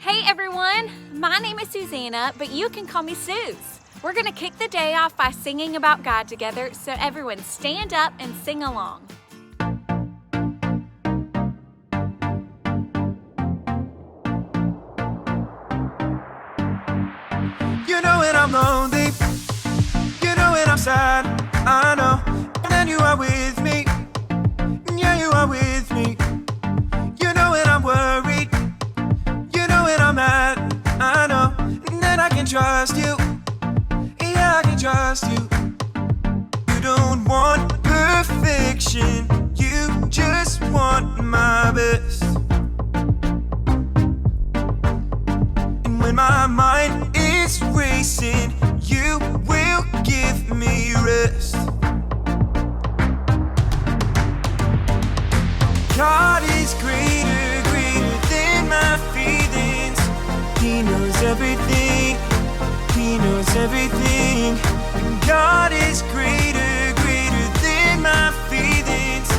Hey everyone, my name is Susanna, but you can call me Suze. We're gonna kick the day off by singing about God together, so everyone stand up and sing along. You know when I'm lonely, you know when I'm sad, I know, and then you are with me, yeah you are with me. You know when I'm worried, you know when I'm mad, I know, and then I can trust you, yeah I can trust you. You don't want perfection, you just want my best. And when my mind is racing, you will give me rest. God is greater, greater than my feelings. He knows everything, He knows everything. God is greater, greater than my feelings.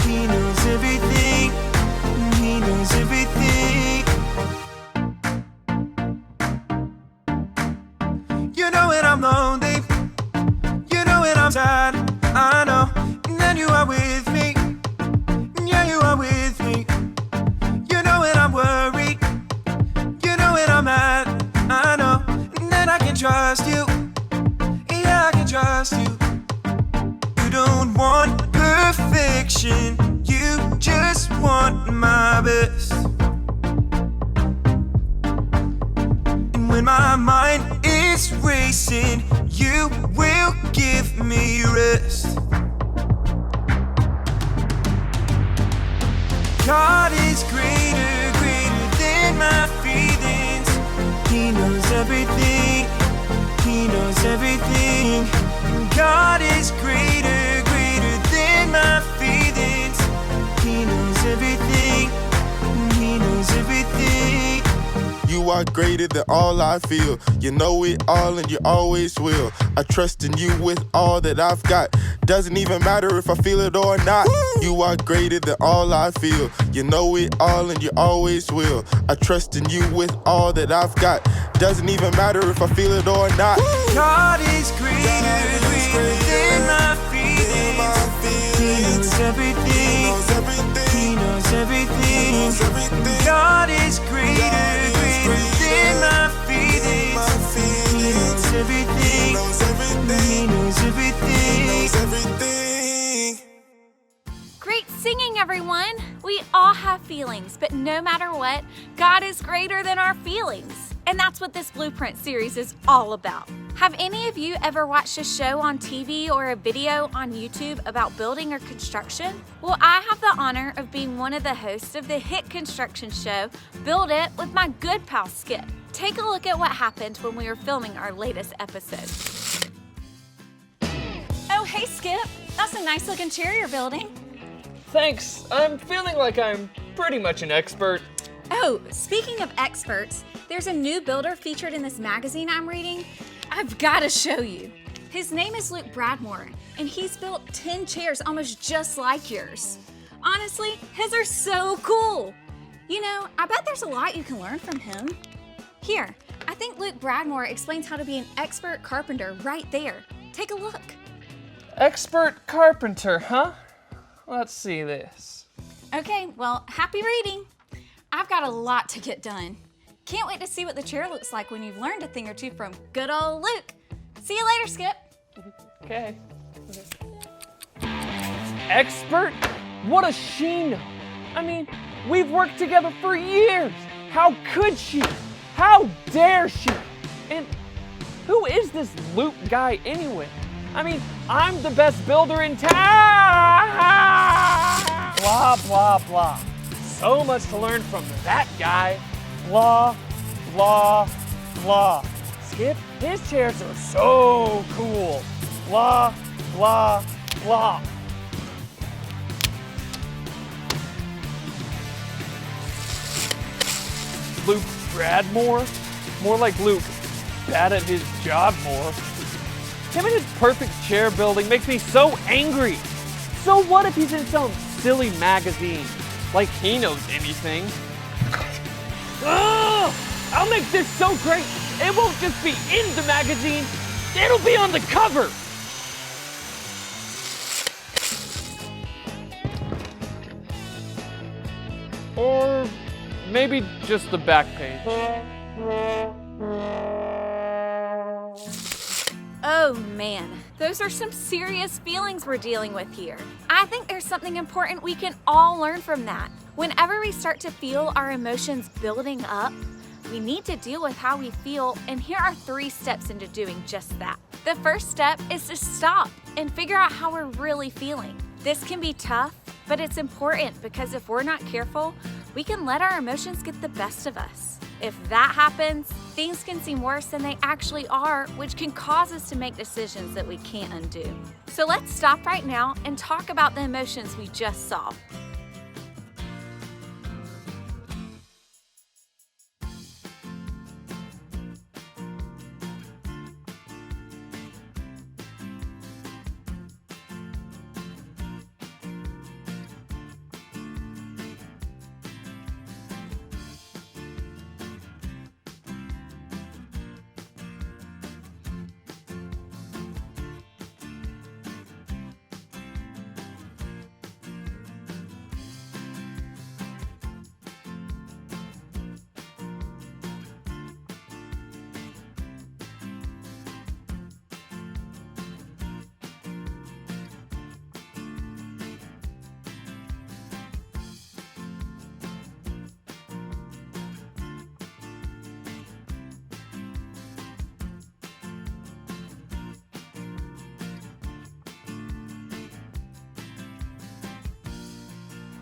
He knows everything, He knows everything. You know when I'm lonely, you know when I'm sad, I know, and then you are with me, yeah you are with me. You know when I'm worried, you know when I'm mad, I know, and then I can trust you, yeah I can trust you. You don't want perfection, you just want my best. And when my mind is racing, you will give me rest. God is greater, greater than my feelings. He knows everything, He knows everything. God is greater, greater than my feelings. He knows everything, He knows everything. You are greater than all I feel. You know it all and you always will. I trust in you with all that I've got. Doesn't even matter if I feel it or not. You are greater than all I feel. You know it all and you always will. I trust in you with all that I've got. Doesn't even matter if I feel it or not. God is greater, greater than my feelings. He knows everything, He knows everything. God is greater, greater than my feelings. He knows everything, He knows everything. Great singing, everyone! We all have feelings, but no matter what, God is greater than our feelings. And that's what this Blueprint series is all about. Have any of you ever watched a show on TV or a video on YouTube about building or construction? Well, I have the honor of being one of the hosts of the hit construction show, Build It, with my good pal Skip. Take a look at what happened when we were filming our latest episode. Oh, hey Skip, that's a nice looking chair you're building. Thanks. I'm feeling like I'm pretty much an expert. Oh, speaking of experts, there's a new builder featured in this magazine I'm reading. I've got to show you. His name is Luke Bradmore, and he's built 10 chairs almost just like yours. Honestly, his are so cool. You know, I bet there's a lot you can learn from him. Here, I think Luke Bradmore explains how to be an expert carpenter right there. Take a look. Expert carpenter, huh? Let's see this. Okay, well, happy reading. I've got a lot to get done. Can't wait to see what the chair looks like when you've learned a thing or two from good old Luke. See you later, Skip. Okay. Expert? What does she know? I mean, we've worked together for years. How could she? How dare she? And who is this Luke guy anyway? I mean, I'm the best builder in town! Blah, blah, blah. So much to learn from that guy. Blah, blah, blah. Skip, his chairs are so cool. Blah, blah, blah. Luke Bradmore? More like Luke, bad at his job more. Him and his perfect chair building makes me so angry. So what if he's in some silly magazine? Like he knows anything. Ugh! I'll make this so great, it won't just be in the magazine, it'll be on the cover. Or maybe just the back page. Oh man, those are some serious feelings we're dealing with here. I think there's something important we can all learn from that. Whenever we start to feel our emotions building up, we need to deal with how we feel, and here are 3 steps into doing just that. The first step is to stop and figure out how we're really feeling. This can be tough, but it's important because if we're not careful, we can let our emotions get the best of us. If that happens, things can seem worse than they actually are, which can cause us to make decisions that we can't undo. So let's stop right now and talk about the emotions we just saw.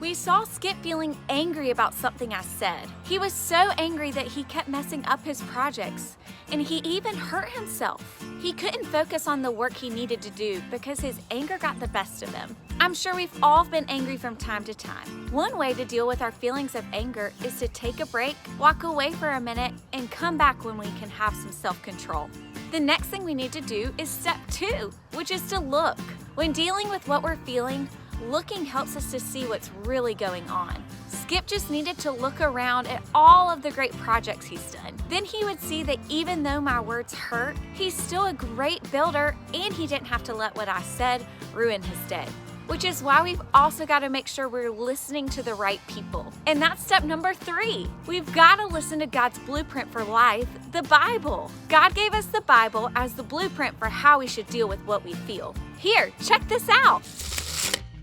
We saw Skip feeling angry about something I said. He was so angry that he kept messing up his projects, and he even hurt himself. He couldn't focus on the work he needed to do because his anger got the best of him. I'm sure we've all been angry from time to time. One way to deal with our feelings of anger is to take a break, walk away for a minute, and come back when we can have some self-control. The next thing we need to do is step 2, which is to look. When dealing with what we're feeling, looking helps us to see what's really going on. Skip just needed to look around at all of the great projects he's done. Then he would see that even though my words hurt, he's still a great builder and he didn't have to let what I said ruin his day. Which is why we've also got to make sure we're listening to the right people. And that's step number 3. We've got to listen to God's blueprint for life, the Bible. God gave us the Bible as the blueprint for how we should deal with what we feel. Here, check this out.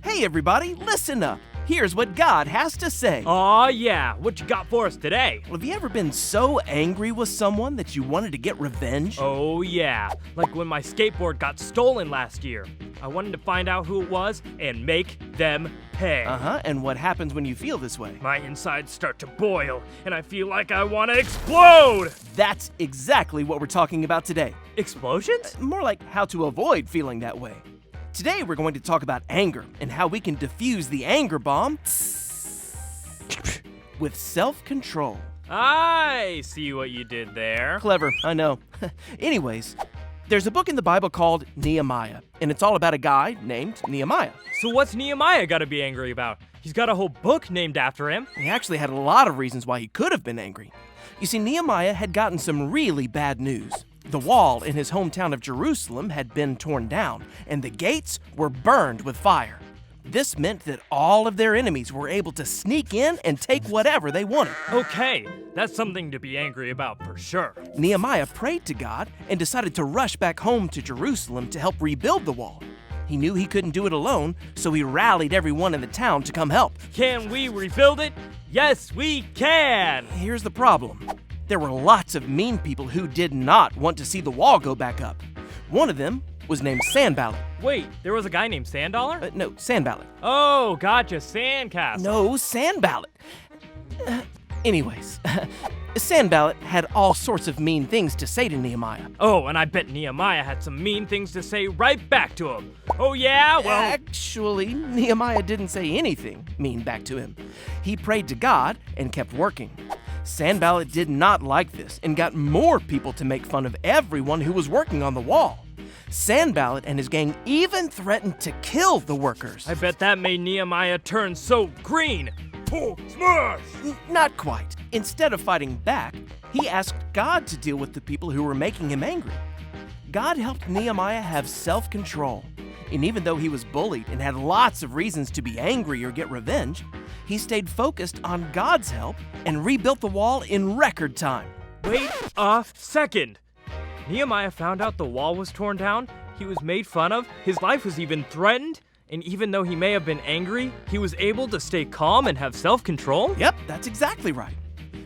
Hey everybody, listen up. Here's what God has to say. Aw, yeah. What you got for us today? Have you ever been so angry with someone that you wanted to get revenge? Oh, yeah. Like when my skateboard got stolen last year. I wanted to find out who it was and make them pay. And what happens when you feel this way? My insides start to boil, and I feel like I want to explode! That's exactly what we're talking about today. Explosions? More like how to avoid feeling that way. Today we're going to talk about anger and how we can defuse the anger bomb with self-control. I see what you did there. Clever, I know. Anyways, there's a book in the Bible called Nehemiah, and it's all about a guy named Nehemiah. So what's Nehemiah got to be angry about? He's got a whole book named after him. He actually had a lot of reasons why he could have been angry. You see, Nehemiah had gotten some really bad news. The wall in his hometown of Jerusalem had been torn down, and the gates were burned with fire. This meant that all of their enemies were able to sneak in and take whatever they wanted. Okay, that's something to be angry about for sure. Nehemiah prayed to God and decided to rush back home to Jerusalem to help rebuild the wall. He knew he couldn't do it alone, so he rallied everyone in the town to come help. Can we rebuild it? Yes, we can! Here's the problem. There were lots of mean people who did not want to see the wall go back up. One of them was named Sanballat. Wait, there was a guy named Sandollar? No, Sanballat. Oh, gotcha, Sandcastle. No, Sanballat. Anyways, Sanballat had all sorts of mean things to say to Nehemiah. Oh, and I bet Nehemiah had some mean things to say right back to him. Oh yeah, well... Actually, Nehemiah didn't say anything mean back to him. He prayed to God and kept working. Sanballat did not like this and got more people to make fun of everyone who was working on the wall. Sanballat and his gang even threatened to kill the workers. I bet that made Nehemiah turn so green. Oh, smash! Not quite. Instead of fighting back, He asked God to deal with the people who were making him angry. God helped Nehemiah have self-control. And even though he was bullied and had lots of reasons to be angry or get revenge, he stayed focused on God's help and rebuilt the wall in record time. Wait a second. Nehemiah found out the wall was torn down, he was made fun of, his life was even threatened, and even though he may have been angry, he was able to stay calm and have self-control? Yep, that's exactly right.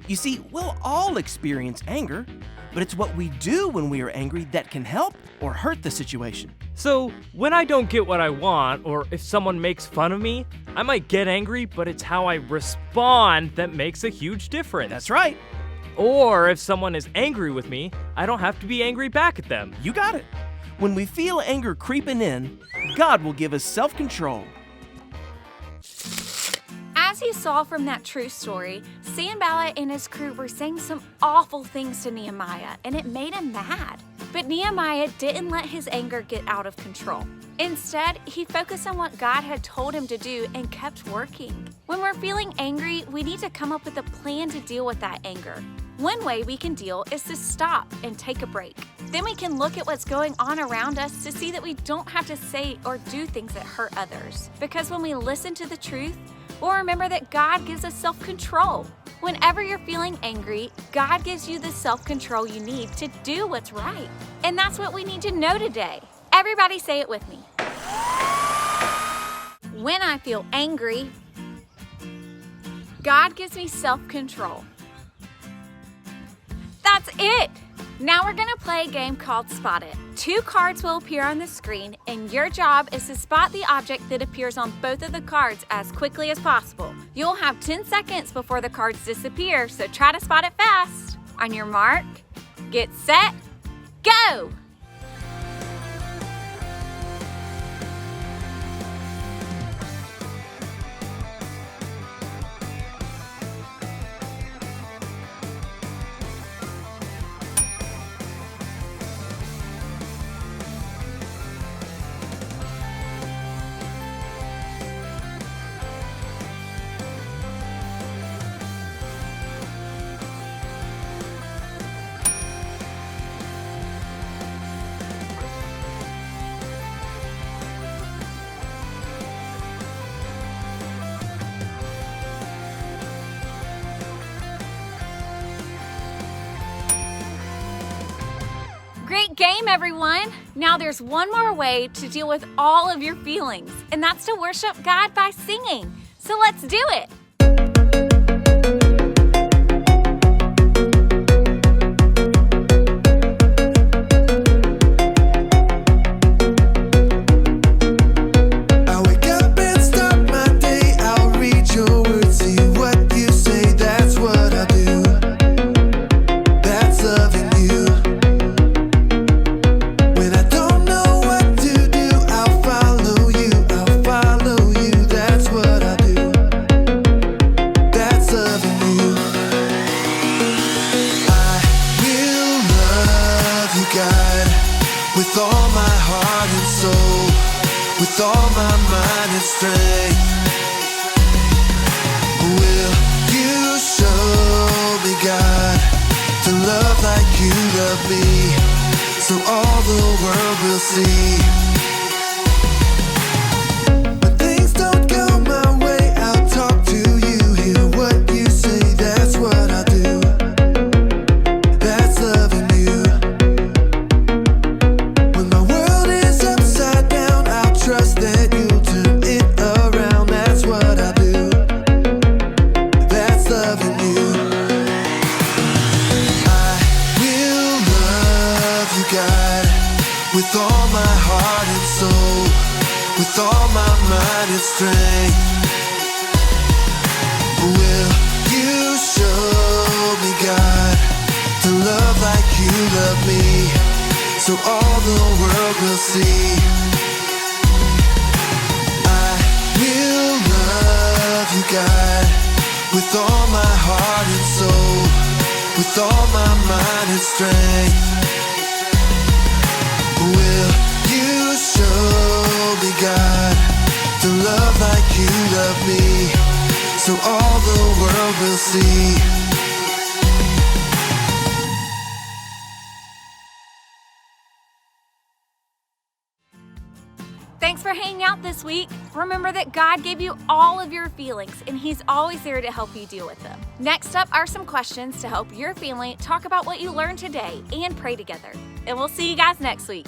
You see, we'll all experience anger, but it's what we do when we are angry that can help or hurt the situation. So, when I don't get what I want, or if someone makes fun of me, I might get angry, but it's how I respond that makes a huge difference. That's right. Or if someone is angry with me, I don't have to be angry back at them. You got it. When we feel anger creeping in, God will give us self-control. As you saw from that true story, Sanballat and his crew were saying some awful things to Nehemiah, and it made him mad. But Nehemiah didn't let his anger get out of control. Instead, he focused on what God had told him to do and kept working. When we're feeling angry, we need to come up with a plan to deal with that anger. One way we can deal is to stop and take a break. Then we can look at what's going on around us to see that we don't have to say or do things that hurt others. Because when we listen to the truth, we'll remember that God gives us self-control. Whenever you're feeling angry, God gives you the self-control you need to do what's right. And that's what we need to know today. Everybody say it with me. When I feel angry, God gives me self-control. That's it! Now we're gonna play a game called Spot It. 2 cards will appear on the screen, and your job is to spot the object that appears on both of the cards as quickly as possible. You'll have 10 seconds before the cards disappear, so try to spot it fast. On your mark, get set, go! Great game, everyone! Now there's one more way to deal with all of your feelings, and that's to worship God by singing. So let's do it! With all my heart and soul, with all my mind and strength, will you show me, God, to love like you love me, so all the world will see. When things don't go my way, I'll talk to you, hear what you say, that's what I do. That's loving you. Trust that you'll turn it around, that's what I do. That's loving you. I will love you, God, with all my heart and soul, with all my mind and strength. Will you show me, God, to love like you love me, so all the world will see. Will love you, God, with all my heart and soul, with all my mind and strength. Will you show me, God, to love like you love me, so all the world will see. out this week, remember that God gave you all of your feelings and He's always there to help you deal with them. Next up are some questions to help your family talk about what you learned today and pray together. And we'll see you guys next week.